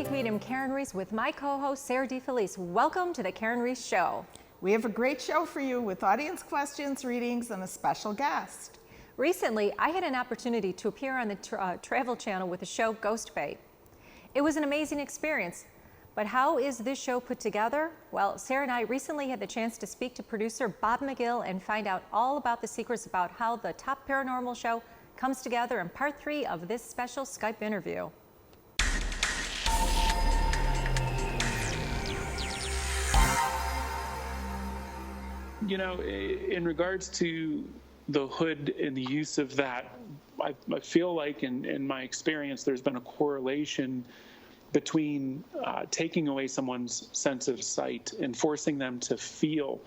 Psychic Medium Karyn Reece with my co-host Sarah DeFelice. Welcome to the Karyn Reece Show. We have a great show for you with audience questions, readings, and a special guest. Recently, I had an opportunity to appear on the Travel Channel with the show Ghost Fate. It was an amazing experience, but how is this show put together? Well, Sarah and I recently had the chance to speak to producer Bob Magill and find out all about the secrets about how the top paranormal show comes together in part 3 of this special Skype interview. You know, in regards to the hood and the use of that, I feel like in my experience, there's been a correlation between taking away someone's sense of sight and forcing them to feel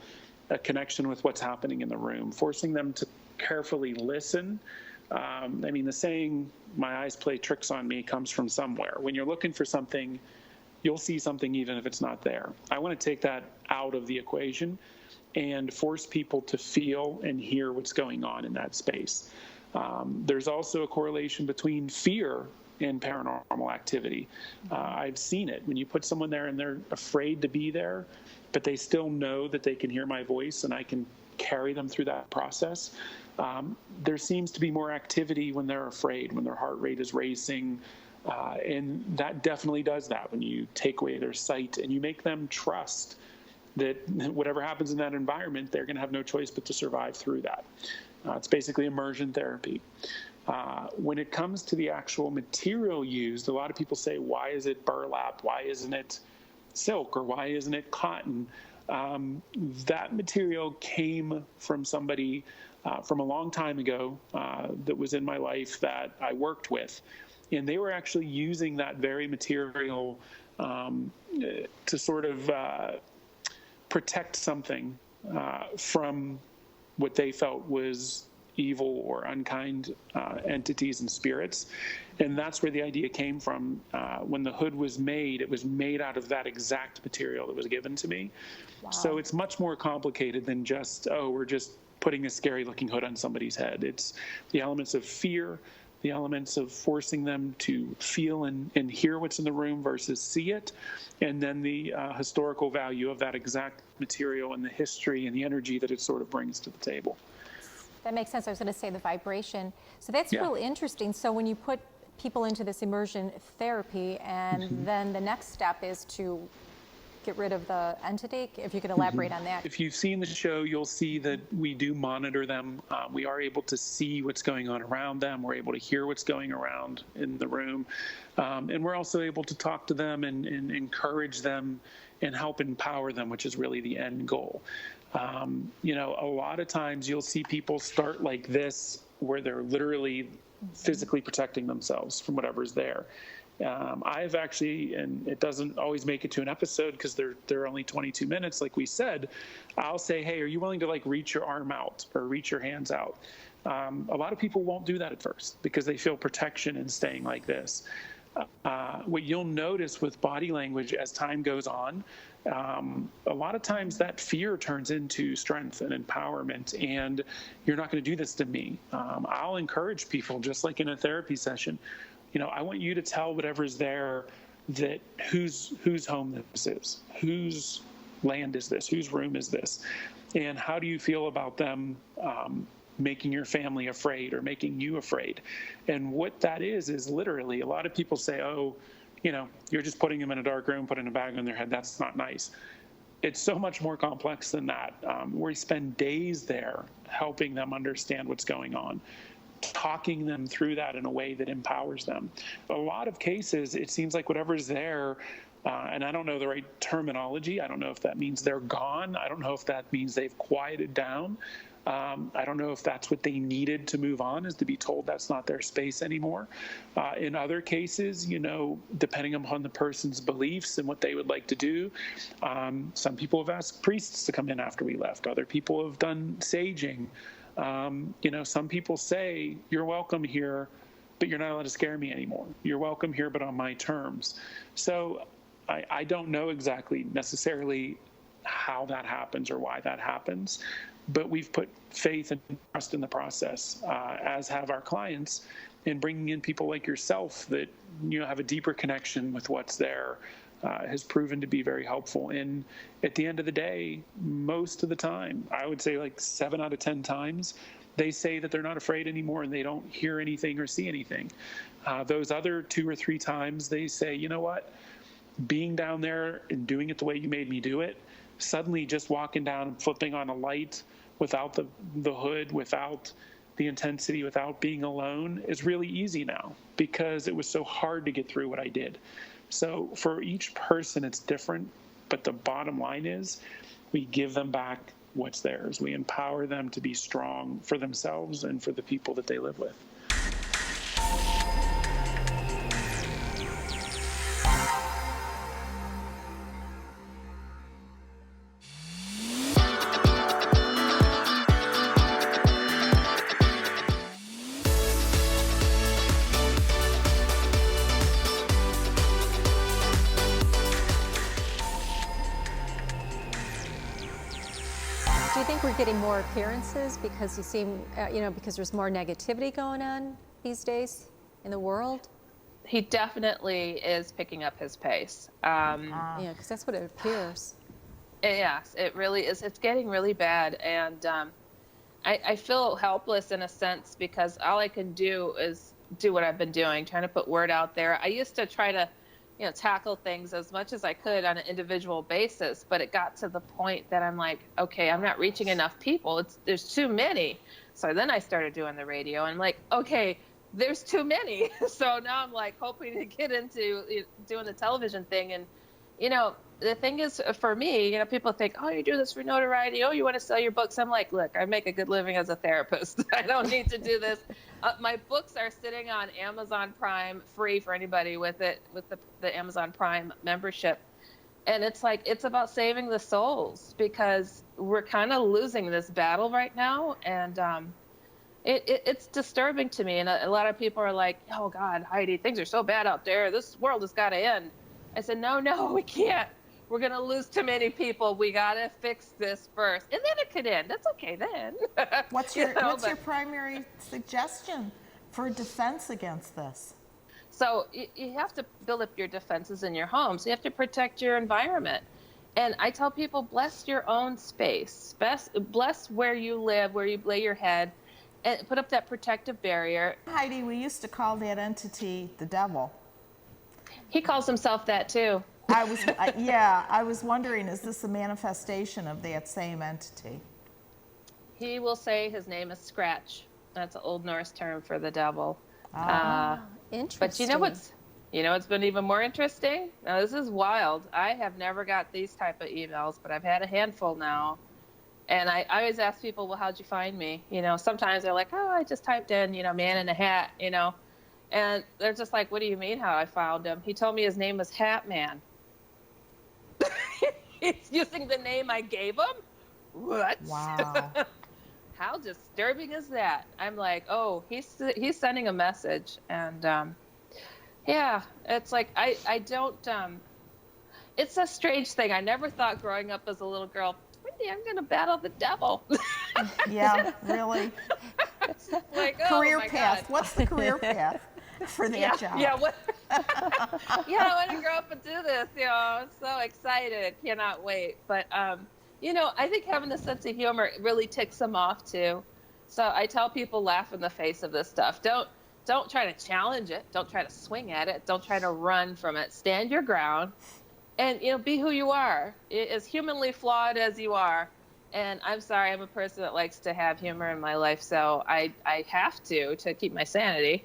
a connection with what's happening in the room, forcing them to carefully listen. I mean, the saying, "my eyes play tricks on me," comes from somewhere. When you're looking for something, you'll see something even if it's not there. I want to take that out of the equation and force people to feel and hear what's going on in that space. There's also a correlation between fear and paranormal activity. I've seen it. When you put someone there and they're afraid to be there, but they still know that they can hear my voice and I can carry them through that process, there seems to be more activity when they're afraid, when their heart rate is racing. And that definitely does that when you take away their sight and you make them trust that whatever happens in that environment, they're going to have no choice but to survive through that. It's basically immersion therapy. When it comes to the actual material used, a lot of people say, why is it burlap? Why isn't it silk? Or why isn't it cotton? That material came from somebody from a long time ago that was in my life that I worked with. And they were actually using that very material to sort of protect something from what they felt was evil or unkind entities and spirits. And that's where the idea came from. When the hood was made, it was made out of that exact material that was given to me. Wow. So it's much more complicated than just, we're just putting a scary looking hood on somebody's head. It's the elements of fear, the elements of forcing them to feel and hear what's in the room versus see it, and then the historical value of that exact material and the history and the energy that it sort of brings to the table. That makes sense. I was going to say the vibration. So that's really interesting. So when you put people into this immersion therapy and then the next step is to get rid of the entity, if you could elaborate on that. If you've seen the show, you'll see that we do monitor them. We are able to see what's going on around them. We're able to hear what's going around in the room. And we're also able to talk to them and encourage them and help empower them, which is really the end goal. You know, a lot of times you'll see people start like this, where they're literally physically protecting themselves from whatever's there. I've actually, and it doesn't always make it to an episode because they're only 22 minutes, like we said, I'll say, hey, are you willing to like reach your arm out or reach your hands out? A lot of people won't do that at first because they feel protection in staying like this. What you'll notice with body language as time goes on, a lot of times that fear turns into strength and empowerment, and you're not going to do this to me. I'll encourage people, just like in a therapy session, you know, I want you to tell whatever's there that whose home this is, whose land is this, whose room is this, and how do you feel about them making your family afraid or making you afraid. And what that is literally, a lot of people say, oh, you know, you're just putting them in a dark room, putting a bag on their head. That's not nice. It's so much more complex than that. We spend days there helping them understand what's going on, talking them through that in a way that empowers them. A lot of cases, it seems like whatever's there, and I don't know the right terminology. I don't know if that means they're gone. I don't know if that means they've quieted down. I don't know if that's what they needed to move on, is to be told that's not their space anymore. In other cases, you know, depending upon the person's beliefs and what they would like to do, some people have asked priests to come in after we left. Other people have done saging. You know, some people say, you're welcome here, but you're not allowed to scare me anymore. You're welcome here, but on my terms. So I don't know exactly necessarily how that happens or why that happens. but we've put faith and trust in the process, as have our clients, in bringing in people like yourself that have a deeper connection with what's there. Has proven to be very helpful. And at the end of the day, most of the time, I would say like 7 out of 10 times, they say that they're not afraid anymore and they don't hear anything or see anything. Those other 2 or 3 times, they say, you know what, being down there and doing it the way you made me do it, suddenly just walking down and flipping on a light without the hood, without the intensity, without being alone, is really easy now because it was so hard to get through what I did. So for each person, it's different, but the bottom line is we give them back what's theirs. We empower them to be strong for themselves and for the people that they live with. Do you think we're getting more appearances because you seem, because there's more negativity going on these days in the world? He definitely is picking up his pace. Yeah, because that's what it appears. Yes, it really is. It's getting really bad. And I feel helpless in a sense because all I can do is do what I've been doing, trying to put word out there. I used to try to tackle things as much as I could on an individual basis, but it got to the point that I'm like, okay, I'm not reaching enough people. There's too many. So then I started doing the radio and I'm like, okay, there's too many. So now I'm like hoping to get into doing the television thing. And, the thing is for me, people think, oh, you do this for notoriety. Oh, you want to sell your books. I'm like, look, I make a good living as a therapist. I don't need to do this. My books are sitting on Amazon Prime free for anybody with the Amazon Prime membership. And it's like, it's about saving the souls because we're kind of losing this battle right now. And it's disturbing to me. And a lot of people are like, oh God, Heidi, things are so bad out there. This world has got to end. I said, no, we can't. We're going to lose too many people. We got to fix this first. And then it could end. That's okay then. What's your primary suggestion for defense against this? So you have to build up your defenses in your home. So you have to protect your environment. And I tell people, bless your own space. Bless where you live, where you lay your head, and put up that protective barrier. Heidi, we used to call that entity the devil. He calls himself that too. I was wondering, is this a manifestation of that same entity? He will say his name is Scratch. That's an Old Norse term for the devil. Interesting. But what's been even more interesting? Now this is wild. I have never got these type of emails, but I've had a handful now. And I always ask people, well, how'd you find me? Sometimes they're like, oh, I just typed in, man in a hat, And they're just like, what do you mean how I found him? He told me his name was Hat Man. He's using the name I gave him? What? Wow. How disturbing is that? I'm like, oh, he's sending a message. And it's like, I don't, it's a strange thing. I never thought growing up as a little girl, Wendy, I'm going to battle the devil. Yeah, really. Like, career oh my path. God. What's the career path for that job? Yeah, I want to grow up and do this. I'm so excited. Cannot wait. But, I think having a sense of humor really ticks them off too. So I tell people, laugh in the face of this stuff. Don't try to challenge it. Don't try to swing at it. Don't try to run from it. Stand your ground and, be who you are, as humanly flawed as you are. And I'm sorry, I'm a person that likes to have humor in my life, so I have to keep my sanity.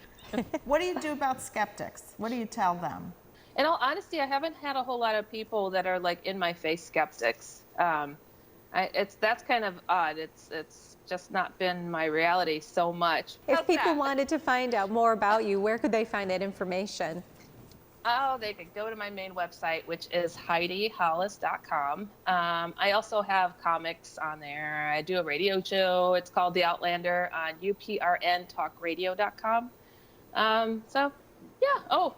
What do you do about skeptics? What do you tell them? In all honesty, I haven't had a whole lot of people that are like in my face skeptics. That's kind of odd. It's just not been my reality so much. If people wanted to find out more about you, where could they find that information? Oh, they could go to my main website, which is HeidiHollis.com. I also have comics on there. I do a radio show. It's called The Outlander on uprntalkradio.com.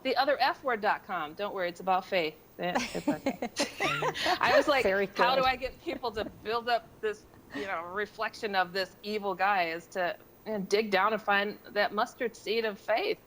The other F-word.com. Don't worry, it's about faith. It's okay. I was like, how do I get people to build up this reflection of this evil guy is to dig down and find that mustard seed of faith.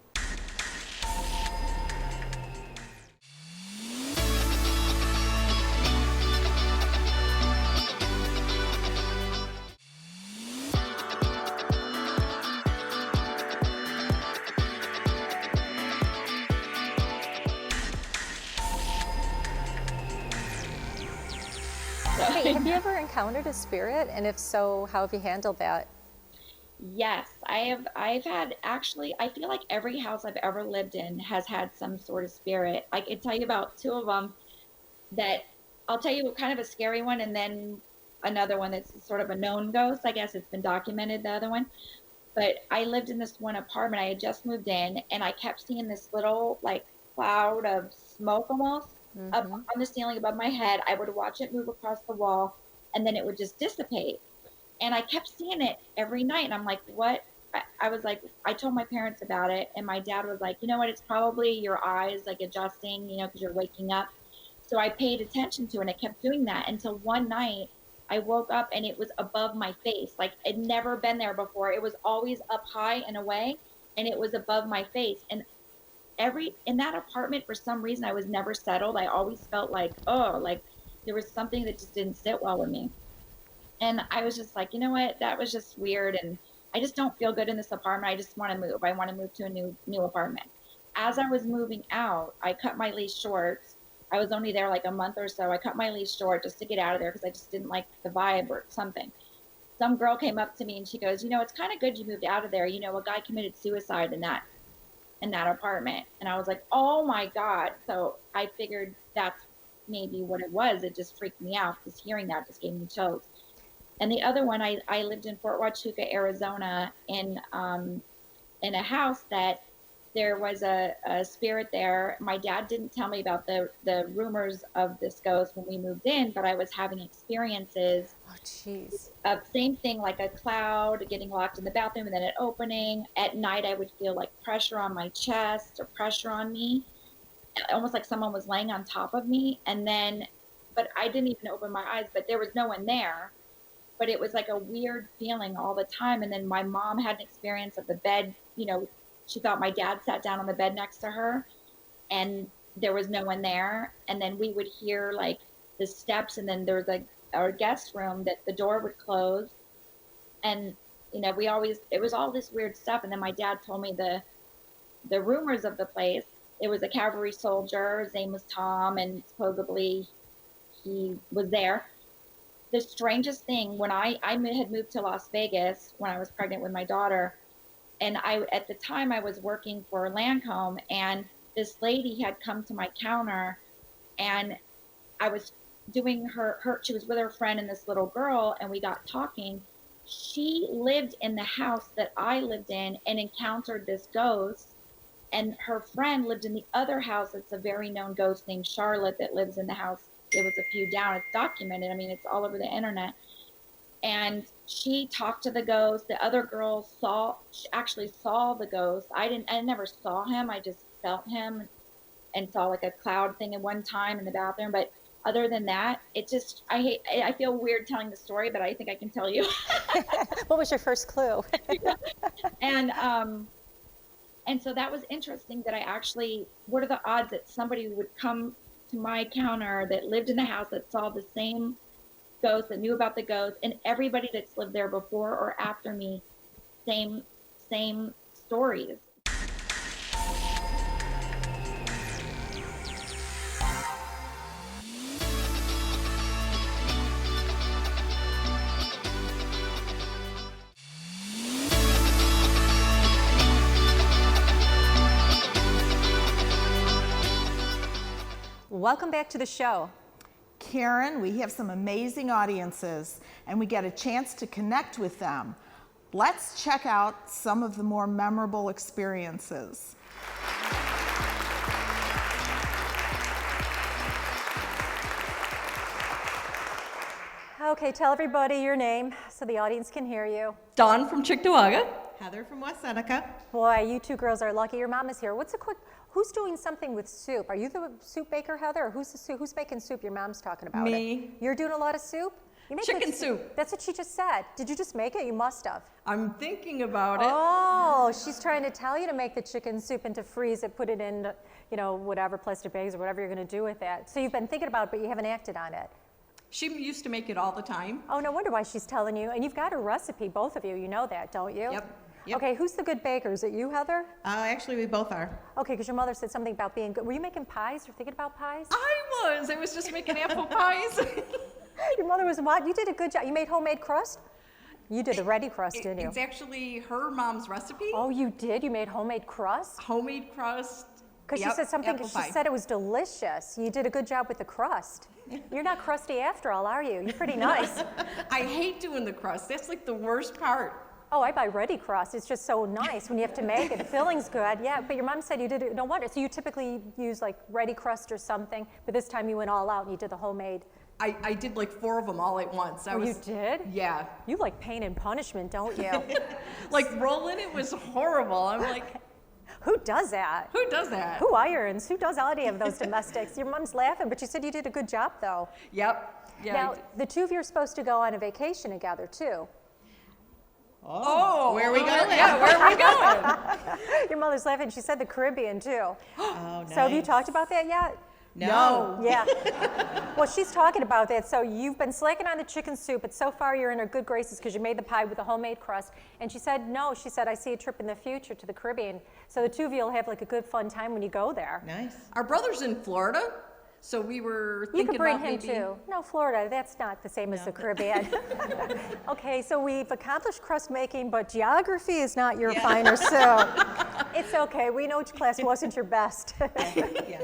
Hey, have you ever encountered a spirit? And if so, how have you handled that? Yes, I have. I've had actually, I feel like every house I've ever lived in has had some sort of spirit. I can tell you about two of them that I'll tell you kind of a scary one and then another one that's sort of a known ghost. I guess it's been documented, the other one. But I lived in this one apartment. I had just moved in and I kept seeing this little like cloud of smoke almost up on the ceiling above my head. I would watch it move across the wall and then it would just dissipate. And I kept seeing it every night. And I'm like, what? I was like, I told my parents about it. And my dad was like, you know what? It's probably your eyes like adjusting, because you're waking up. So I paid attention to it and I kept doing that until one night I woke up and it was above my face. Like it'd never been there before. It was always up high and away and it was above my face. And in that apartment, for some reason, I was never settled. I always felt like, like there was something that just didn't sit well with me. And I was just like, you know what? That was just weird. And I just don't feel good in this apartment. I just want to move. I want to move to a new apartment. As I was moving out, I cut my lease short. I was only there like a month or so. I cut my lease short just to get out of there because I just didn't like the vibe or something. Some girl came up to me and she goes, it's kind of good you moved out of there. A guy committed suicide in that apartment. And I was like, oh my God. So I figured that's maybe what it was. It just freaked me out because hearing that just gave me chills. And the other one, I lived in Fort Huachuca, Arizona, in a house that there was a spirit there. My dad didn't tell me about the rumors of this ghost when we moved in, but I was having experiences. Oh, jeez. Of same thing, like a cloud getting locked in the bathroom and then it opening. At night, I would feel like pressure on my chest or pressure on me, almost like someone was laying on top of me. But I didn't even open my eyes, but there was no one there. But it was like a weird feeling all the time. And then my mom had an experience of the bed, she thought my dad sat down on the bed next to her and there was no one there. And then we would hear like the steps and then there was like our guest room that the door would close. And, it was all this weird stuff. And then my dad told me the rumors of the place. It was a cavalry soldier. His name was Tom and supposedly he was there. The strangest thing, when I had moved to Las Vegas when I was pregnant with my daughter, and at the time I was working for Lancome, and this lady had come to my counter, and I was doing she was with her friend and this little girl, and we got talking. She lived in the house that I lived in and encountered this ghost, and her friend lived in the other house. It's a very known ghost named Charlotte that lives in the house. It was a few down. It's documented. I mean, it's all over the internet. And she talked to the ghost. The other girl actually saw the ghost. I never saw him. I just felt him and saw like a cloud thing at one time in the bathroom. But other than that, I feel weird telling the story, but I think I can tell you. What was your first clue? And so that was interesting that what are the odds that somebody would come to my counter that lived in the house that saw the same ghost, that knew about the ghost, and everybody that's lived there before or after me, same stories. Welcome back to the show. Karyn, we have some amazing audiences and we get a chance to connect with them. Let's check out some of the more memorable experiences. Okay, tell everybody your name so the audience can hear you. Dawn from Cheektowaga. Heather from West Seneca. Boy, you two girls are lucky. Your mom is here. Who's doing something with soup? Are you the soup baker, Heather, or who's making soup your mom's talking about? Me. You're doing a lot of soup? You made Chicken soup. That's what she just said. Did you just make it? You must have. I'm thinking about it. Oh, she's trying to tell you to make the chicken soup and to freeze it, put it in, whatever, plastic bags or whatever you're going to do with that. So you've been thinking about it, but you haven't acted on it. She used to make it all the time. Oh, no wonder why she's telling you. And you've got a recipe, both of you. You know that, don't you? Yep. Okay, who's the good baker? Is it you, Heather? Actually, we both are. Okay, because your mother said something about being good. Were you making pies or thinking about pies? I was just making apple pies. Your mother was what? You did a good job. You made homemade crust? You did the ready crust, didn't you? It's actually her mom's recipe. Oh, you did? You made homemade crust? Homemade crust. Because she said something, she said it was delicious. You did a good job with the crust. You're not crusty after all, are you? You're pretty nice. I hate doing the crust. That's like the worst part. Oh, I buy ready crust. It's just so nice when you have to make it. The filling's good, yeah. But your mom said you did it, no wonder. So you typically use like ready crust or something, but this time you went all out and you did the homemade. I did like 4 of them all at once. You did? Yeah. You like pain and punishment, don't you? Like rolling it was horrible. I'm like, who does that? who does that? Who irons? Who does any of those domestics? Your mom's laughing, but you said you did a good job though. Yep. Yeah. Now, the two of you are supposed to go on a vacation together too. Oh, where are we going? Yeah, where are we going? Your mother's laughing. She said the Caribbean too. Oh, nice. So have you talked about that yet? No. Yeah. Well, she's talking about that. So you've been slacking on the chicken soup, but so far you're in her good graces because you made the pie with the homemade crust. And she said, no, she said, I see a trip in the future to the Caribbean. So the two of you will have like a good fun time when you go there. Nice. Our brother's in Florida, so we were You thinking could bring about him maybe. too. No, Florida, that's not the same as the Caribbean. Okay, so we've accomplished crust making, but geography is not your finer suit. It's okay, we know which class wasn't your best. Yeah.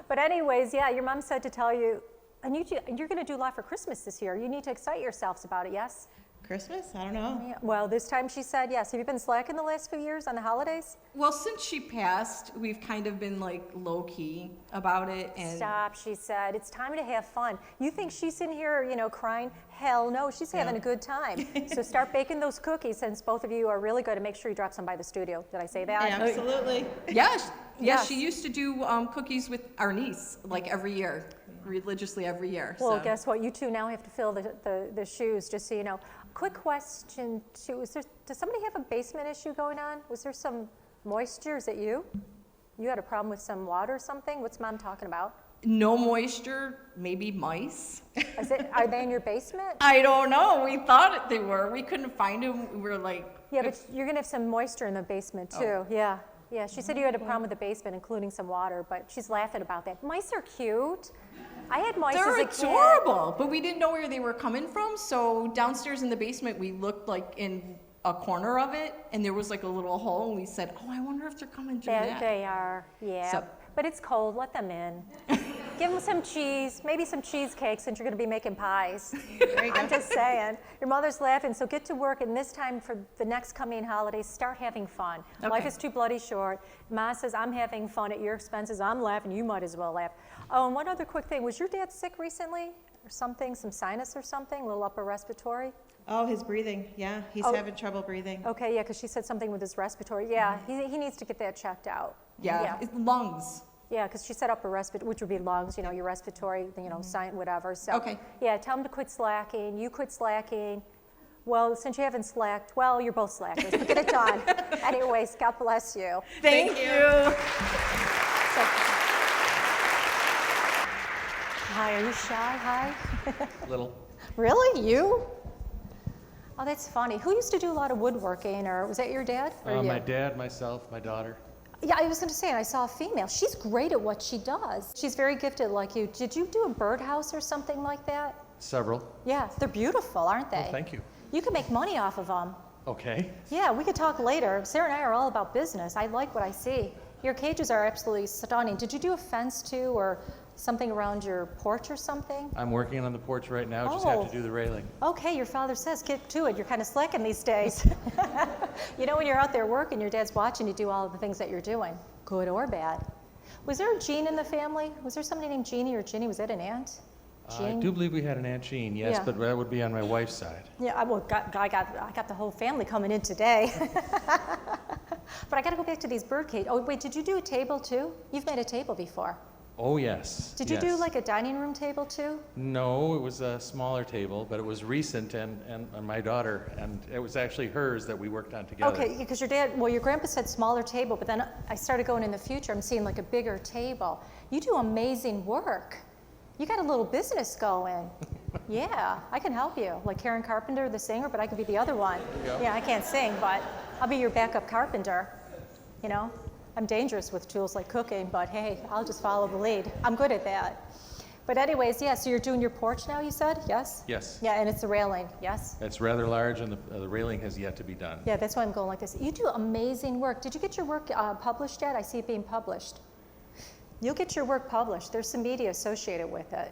But anyways, yeah, your mom said to tell you, and you're gonna do a lot for Christmas this year. You need to excite yourselves about it, yes? Christmas? I don't know. Yeah. Well, this time she said yes. Have you been slacking the last few years on the holidays? Well, since she passed, we've kind of been like low key about it. And Stop, she said. It's time to have fun. You think she's in here, crying? Hell no, she's having a good time. So start baking those cookies since both of you are really good, and make sure you drop some by the studio. Did I say that? Absolutely. yes, Yes. she used to do cookies with our niece like every year, religiously every year. Well, so. guess what? You two now have to fill the shoes, just so you know. Quick question too, does somebody have a basement issue going on? Was there some moisture? Is it you? You had a problem with some water or something? What's Mom talking about? No moisture, maybe mice. Are they in your basement? I don't know. We thought they were. We couldn't find them. We were like. Yeah, but you're gonna have some moisture in the basement too. Yeah. Yeah, she said you had a problem with the basement, including some water, but she's laughing about that. Mice are cute. I had mice They're as a kid. adorable, but we didn't know where they were coming from. So downstairs in the basement, we looked like in a corner of it, and there was like a little hole, and we said, "Oh, I wonder if they're coming through that." They are, yeah. So- But it's cold. Let them in. Give them some cheese, maybe some cheesecake, since you're going to be making pies. I'm just saying. Your mother's laughing, so get to work, and this time for the next coming holidays, start having fun. Okay. Life is too bloody short. Ma says, I'm having fun at your expenses. I'm laughing. You might as well laugh. Oh, and one other quick thing. Was your dad sick recently or something, some sinus or something, a little upper respiratory? Oh, his breathing. Yeah, he's having trouble breathing. Okay, yeah, because she said something with his respiratory. Yeah, he needs to get that checked out. Yeah, it's lungs. Yeah, because she said upper respiratory, which would be lungs, your respiratory, sinus, whatever. So, Okay. Yeah, tell him to quit slacking. You quit slacking. Well, since you haven't slacked, well, you're both slackers, but get it done. Anyways, God bless you. Thank you. So, hi, are you shy? Hi? Little. Really? You? Oh, that's funny. Who used to do a lot of woodworking, or was that your dad? Or you? My dad, myself, my daughter. Yeah, I was going to say, I saw a female. She's great at what she does. She's very gifted like you. Did you do a birdhouse or something like that? Several. Yeah, they're beautiful, aren't they? Well, thank you. You can make money off of them. Okay. Yeah, we could talk later. Sarah and I are all about business. I like what I see. Your cages are absolutely stunning. Did you do a fence too, or something around your porch or something? I'm working on the porch right now, just have Oh. to do the railing. Okay, your father says get to it. You're kind of slacking these days. When you're out there working, your dad's watching you do all of the things that you're doing, good or bad. Was there a Jean in the family? Was there somebody named Jeannie or Ginny? Was that an aunt? I do believe we had an Aunt Jean, yes, Yeah. but that would be on my wife's side. Yeah, I got the whole family coming in today. But I got to go back to these bird cages. Oh, wait, did you do a table too? You've made a table before. Oh, yes. Did you do like a dining room table too? No, it was a smaller table, but it was recent and my daughter, and it was actually hers that we worked on together. Okay, because your grandpa said smaller table, but then I started going in the future, I'm seeing like a bigger table. You do amazing work. You got a little business going. Yeah, I can help you. Like Karyn Carpenter, the singer, but I could be the other one. Yeah, I can't sing, but I'll be your backup carpenter, you know? I'm dangerous with tools like cooking, but hey, I'll just follow the lead. I'm good at that. But anyways, yeah, so you're doing your porch now, you said? Yes? Yes. Yeah, and it's a railing, yes? It's rather large, and the railing has yet to be done. Yeah, that's why I'm going like this. You do amazing work. Did you get your work published yet? I see it being published. You'll get your work published. There's some media associated with it.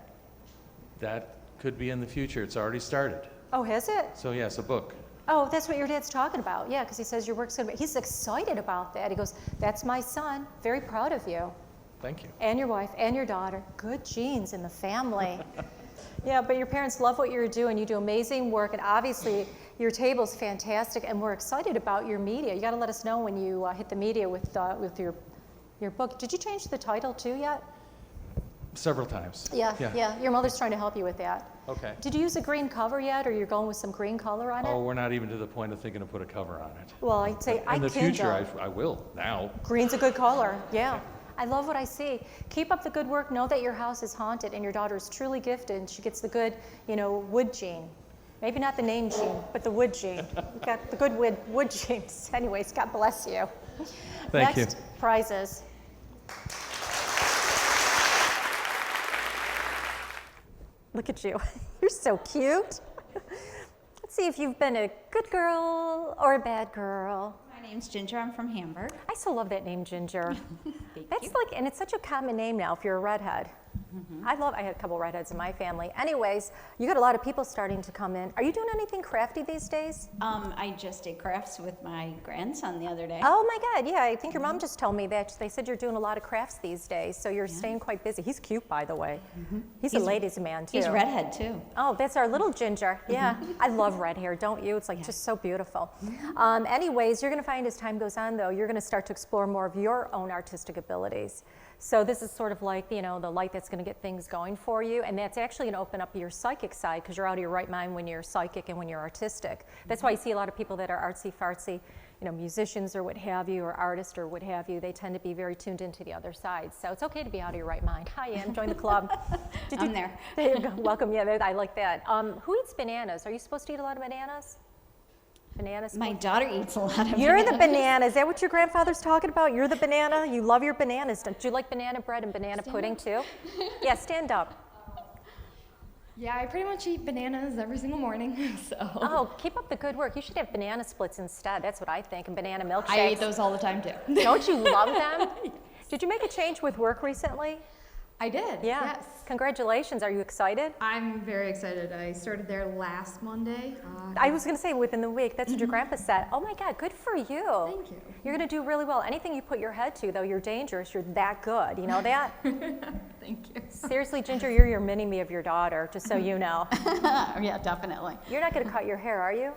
That could be in the future. It's already started. Oh, has it? So yes, a book. Oh, that's what your dad's talking about. Yeah, because he says your work's gonna be, he's excited about that. He goes, that's my son. Very proud of you. Thank you. And your wife and your daughter. Good genes in the family. Yeah, but your parents love what you're doing. You do amazing work, and obviously your table's fantastic, and we're excited about your media. You got to let us know when you hit the media with your book. Did you change the title too yet? Several times. Yeah. Your mother's trying to help you with that. Okay. Did you use a green cover yet, or you're going with some green color on it? Oh, we're not even to the point of thinking to put a cover on it. Well, I'd say In the future, I will now. Green's a good color, yeah. I love what I see. Keep up the good work. Know that your house is haunted and your daughter is truly gifted and she gets the good, wood gene. Maybe not the name gene, but the wood gene. You got the good wood genes. Anyways, God bless you. Thank you. Next, prizes. Look at you. You're so cute. Let's see if you've been a good girl or a bad girl. My name's Ginger. I'm from Hamburg. I still love that name, Ginger. And it's such a common name now if you're a redhead. Mm-hmm. I had a couple redheads in my family. Anyways, you got a lot of people starting to come in. Are you doing anything crafty these days? I just did crafts with my grandson the other day. Oh my God, yeah, I think your mom just told me that. They said you're doing a lot of crafts these days, so you're staying quite busy. He's cute, by the way. Mm-hmm. He's a ladies' man, too. He's redhead, too. Oh, that's our little Ginger. Yeah, I love red hair, don't you? It's like just so beautiful. Anyways, you're gonna find as time goes on, though, you're gonna start to explore more of your own artistic abilities. So this is sort of like, the light that's going to get things going for you, and that's actually going to open up your psychic side because you're out of your right mind when you're psychic and when you're artistic. That's why you see a lot of people that are artsy-fartsy, musicians or what have you, or artists or what have you. They tend to be very tuned into the other side. So it's okay to be out of your right mind. Hi, Ann. Join the club. I'm there. There you go. Welcome. Yeah, I like that. Who eats bananas? Are you supposed to eat a lot of bananas? Bananas? My daughter eats a lot of You're bananas. the banana. Is that what your grandfather's talking about? You're the banana? You love your bananas. Don't you like banana bread and banana pudding too? Yeah, stand up. Yeah, I pretty much eat bananas every single morning, so. Oh, keep up the good work. You should have banana splits instead. That's what I think, and banana milkshakes. I eat those all the time too. Don't you love them? Did you make a change with work recently? I did, Yeah. yes. Congratulations. Are you excited? I'm very excited. I started there last Monday. I was going to say within the week. That's what your grandpa said. Oh my God, good for you. Thank you. You're going to do really well. Anything you put your head to, though, you're dangerous. You're that good. You know that? Thank you. Seriously, Ginger, you're your mini-me of your daughter, just so you know. Yeah, definitely. You're not going to cut your hair, are you?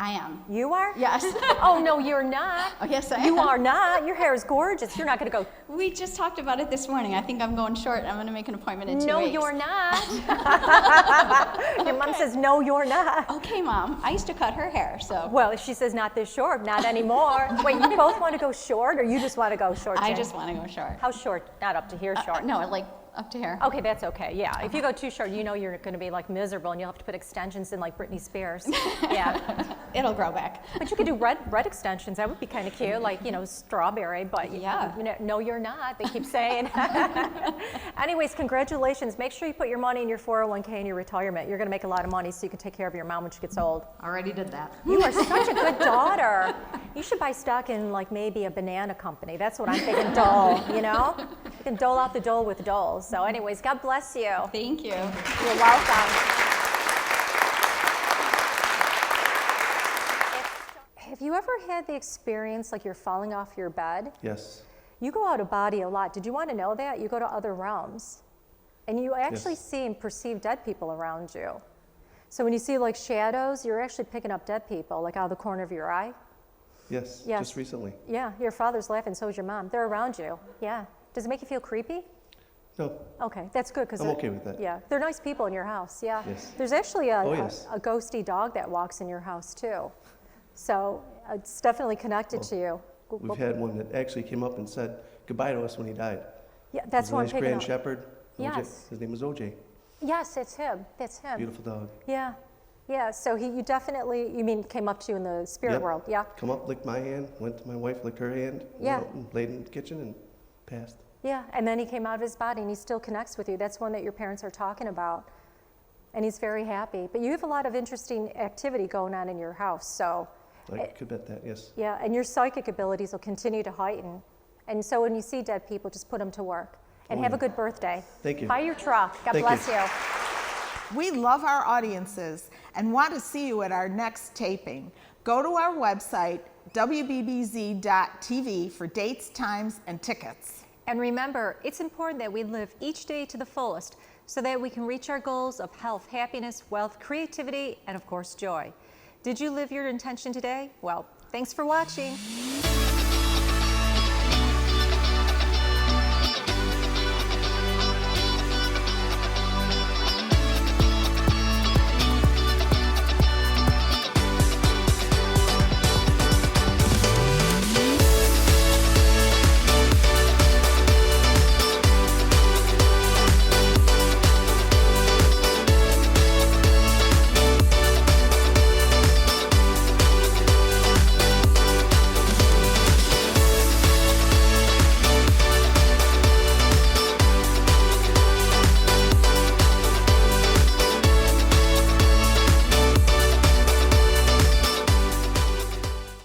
I am. You are? Yes. Oh, no, you're not. Oh, yes, I am. You are not. Your hair is gorgeous. You're not going to go. We just talked about it this morning. I think I'm going short. I'm going to make an appointment in 2 weeks. No, you're not. Your mom says, no, you're not. Okay, Mom. I used to cut her hair, so. Well, she says not this short, not anymore. Wait, you both want to go short, or you just want to go short, I Jen? just want to go short. How short? Not up to here short. No, like up to here. Okay, that's okay, yeah. If you go too short, you know you're going to be like miserable and you'll have to put extensions in like Britney Spears. Yeah. It'll grow back. But you could do red extensions. That would be kind of cute, like, strawberry, but Yeah. No, you're not, they keep saying. Anyways, congratulations. Make sure you put your money in your 401k and your retirement. You're going to make a lot of money so you can take care of your mom when she gets old. Already did that. You are such a good daughter. You should buy stock in like maybe a banana company. That's what I'm thinking, Dole, You can dole out the dole with doles. So anyways, God bless you. Thank you. You're welcome. Have you ever had the experience like you're falling off your bed? Yes. You go out of body a lot. Did you want to know that? You go to other realms. And you actually see and perceive dead people around you. So when you see like shadows, you're actually picking up dead people, like out of the corner of your eye. Yes, Yes. just recently. Yeah, your father's laughing, so is your mom. They're around you. Yeah. Does it make you feel creepy? No. Okay, that's good because I'm okay with that. Yeah, they're nice people in your house. Yeah. Yes. There's actually a, Oh, yes. a ghosty dog that walks in your house too, so it's definitely connected to you. We've had one that actually came up and said goodbye to us when he died. Yeah, that's He's a what I'm nice picking Grand up. Shepherd. OJ. Yes. His name was OJ. Yes, it's him. It's him. Beautiful dog. Yeah. Yeah. So you definitely, you mean, came up to you in the spirit Yep. world? Yeah. Come up, licked my hand, went to my wife, licked her hand, went Yeah. out and laid in the kitchen and passed. Yeah. And then he came out of his body and he still connects with you. That's one that your parents are talking about. And he's very happy. But you have a lot of interesting activity going on in your house. So. I could bet that, yes. Yeah, and your psychic abilities will continue to heighten. And so when you see dead people, just put them to work. And have a good birthday. Thank you. Buy your truck. God Thank bless you. you. We love our audiences and want to see you at our next taping. Go to our website, WBBZ-TV, for dates, times, and tickets. And remember, it's important that we live each day to the fullest so that we can reach our goals of health, happiness, wealth, creativity, and of course, joy. Did you live your intention today? Well, thanks for watching.